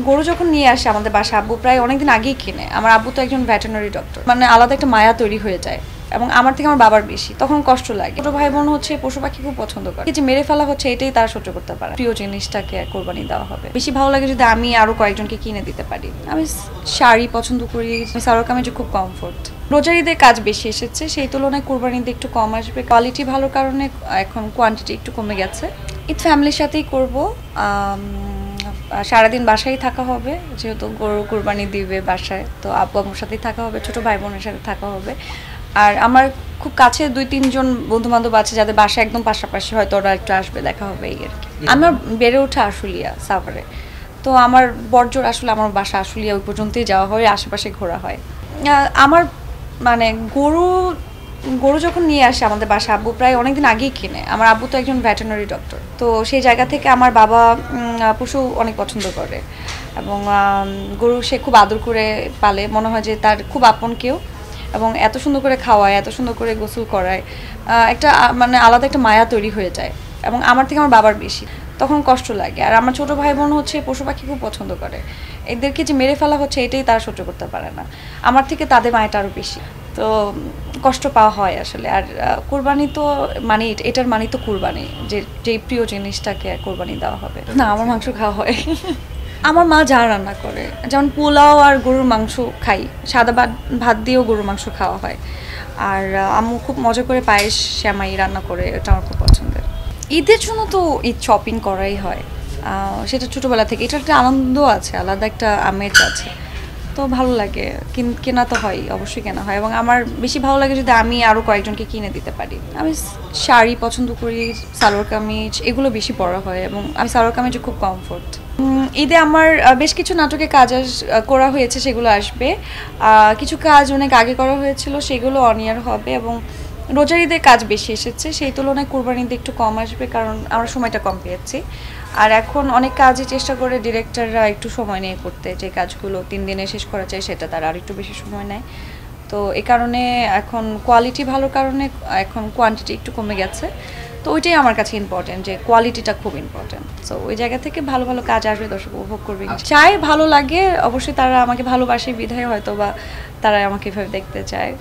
গরু যখন নিয়ে আসে আমাদের বাসায়, আব্বু প্রায় অনেকদিন আগেই কিনে। আমার আব্বু তো একজন ভেটেরিনারি ডক্টর, মানে আলাদা একটা মায়া তৈরি হয়ে যায় এবং আমার থেকে আমার বাবার বেশি, তখন কষ্ট লাগে। ছোট ভাই বোন হচ্ছে পশু পাখি খুব পছন্দ করে, যে মেরে ফেলা হচ্ছে এটাই তারা সহ্য করতে পারে। প্রিয় জিনিসটাকে কোরবানি দেওয়া হবে, বেশি ভালো লাগে যদি আমি আরো কয়েকজনকে কিনে দিতে পারি। আমি শাড়ি পছন্দ করি, সালোয়ার কামিজ খুব কমফোর্ট। রোজার ঈদের কাজ বেশি এসেছে, সেই তুলনায় কোরবানিতে একটু কম আসবে। কোয়ালিটি ভালো কারণে এখন কোয়ান্টিটি একটু কমে গেছে। ঈদ ফ্যামিলির সাথেই করব। সারাদিন বাসায় থাকা হবে, যেহেতু গরু কোরবানি দিবে বাসায়, তো আব্বু আম্মুর সাথেই থাকা হবে, ছোট ভাই বোনের সাথে থাকা হবে। আর আমার খুব কাছে 2-3 জন বন্ধু বান্ধব আছে যাদের বাসা একদম পাশাপাশি, হয়তো ওরা একটু আসবে, দেখা হবে এই আর কি। আমার বেড়ে ওঠা আশুলিয়া সাভারে, তো আমার বড়জোর আসলে আমার বাসা আশুলিয়া, ওই পর্যন্তই যাওয়া হয়, আশেপাশে ঘোরা হয়। আমার মানে গরু গরু যখন নিয়ে আসে আমাদের বাসা, আব্বু প্রায় অনেকদিন আগেই কিনে। আমার আব্বু তো একজন ভেটেরিনারি ডক্টর, তো সেই জায়গা থেকে আমার বাবা পশু অনেক পছন্দ করে এবং গরু সে খুব আদর করে পালে, মনে হয় যে তার খুব আপন কেউ, এবং এত সুন্দর করে খাওয়ায়, এত সুন্দর করে গোসল করায়, একটা মানে আলাদা একটা মায়া তৈরি হয়ে যায় এবং আমার থেকে আমার বাবার বেশি, তখন কষ্ট লাগে। আর আমার ছোট ভাই বোন হচ্ছে পশু পাখি খুব পছন্দ করে, এদেরকে যে মেরে ফেলা হচ্ছে এটাই তারা সহ্য করতে পারে না। আমার থেকে তাদের মায়াটা আরও বেশি, তো কষ্ট পাওয়া হয় আসলে। আর কোরবানি তো মানে এটার মানে তো কোরবানি, যে প্রিয় জিনিসটাকে কোরবানি দেওয়া হবে। না, আমার মাংস খাওয়া হয়। আমার মা যা রান্না করে, যেমন পোলাও আর গরুর মাংস খাই, সাদা ভাত দিয়েও গরুর মাংস খাওয়া হয়। আর আম্মু খুব মজা করে পায়েস শ্যামাই রান্না করে, এটা আমার খুব পছন্দের। ঈদের জন্য তো ঈদ শপিং করাই হয়, সেটা ছোটোবেলা থেকে। এটার একটা আনন্দ আছে, আলাদা একটা আমেজ আছে, তো ভালো লাগে। কেনা তো হয়, অবশ্যই কেনা হয়, এবং আমার বেশি ভালো লাগে যদি আমি আরও কয়েকজনকে কিনে দিতে পারি। আমি শাড়ি পছন্দ করি, সালোয়ার কামিজ এগুলো বেশি পরা হয়, এবং আমি সালোয়ার কামিজে খুব কমফোর্ট। ঈদে আমার বেশ কিছু নাটকে কাজ করা হয়েছে, সেগুলো আসবে। কিছু কাজ অনেক আগে করা হয়েছিল, সেগুলো অন ইয়ার হবে, এবং রোজার ঈদের কাজ বেশি এসেছে, সেই তুলনায় কোরবানি ঈদে একটু কম আসবে, কারণ আমরা সময়টা কম পেয়েছি। আর এখন অনেক কাজই চেষ্টা করে ডিরেক্টররা একটু সময় নিয়ে করতে, যে কাজগুলো 3 দিনে শেষ করা যায় সেটা তারা আর একটু বেশি সময় নেয়। তো এই কারণে এখন কোয়ালিটি ভালো কারণে এখন কোয়ান্টিটি একটু কমে গেছে, তো ওইটাই আমার কাছে ইম্পর্টেন্ট, যে কোয়ালিটিটা খুব ইম্পর্টেন্ট। সো ওই জায়গা থেকে ভালো ভালো কাজ আসবে, দর্শক উপভোগ করবে। চাই ভালো লাগে, অবশ্যই তারা আমাকে ভালোবাসে বিধায় হয়তো বা তারা আমাকে এভাবে দেখতে চায়।